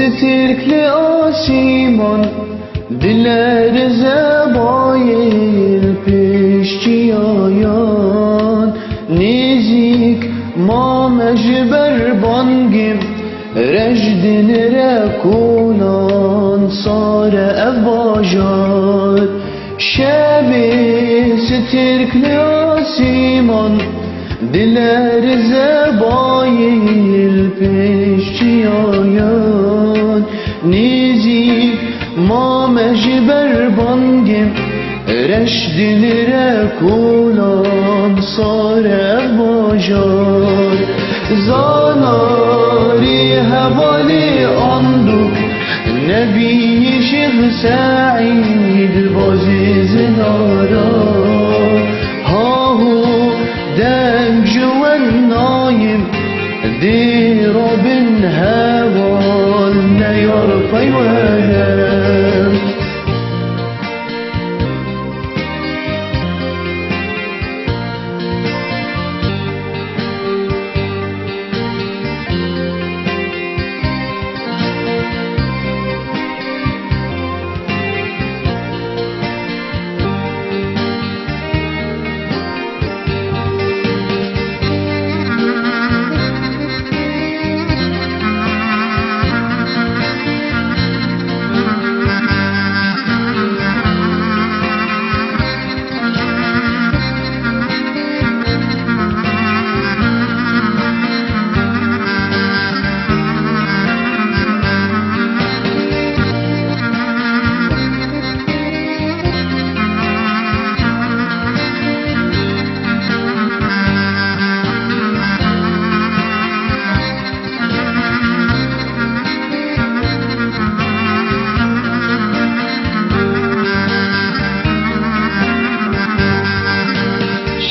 سترkli آسیمان دلر زبایل پیشچی آیان نیزیک ما مجبر بانگیم رجدن رکولان صار افباجار شبی سترkli آسیمان دلر زبایل پیشچی آیان نیزی ما مجبر بانگیم رشدن رکولان صار افباجار زاناری حوالی اندوک نبی شیخ سعید بازی زنارا هاهو دنگ جوان نایم دی رابن هوال نیار پیوانم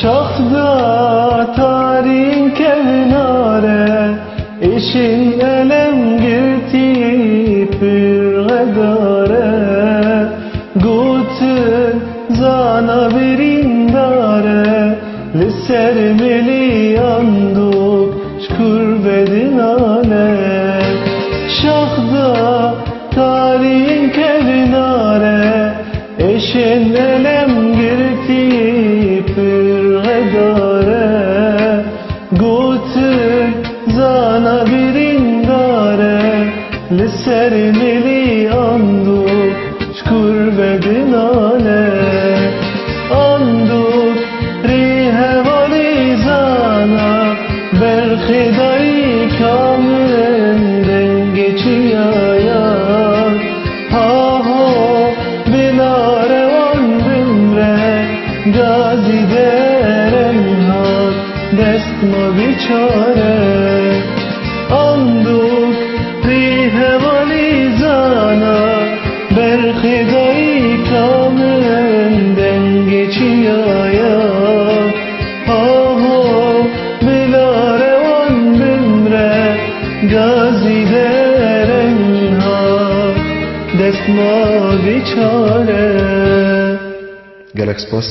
Şahda tarin kenare eşin elem girti pür gadare gutun zana birindare liser meli yanduk şkur bedinale Şahda tarin kenare eşin elem girti zana birindare liser meli anduk şkur bedinale anduk rihevali zana berkhidai kamenden geçiyayan ha ho binare on bimre gazi deren hat destma biçare anduk rihevali zana berkhidai kamenden geçiyaya aho bilare on bimre gazi deren ha destma biçare Gelek spas.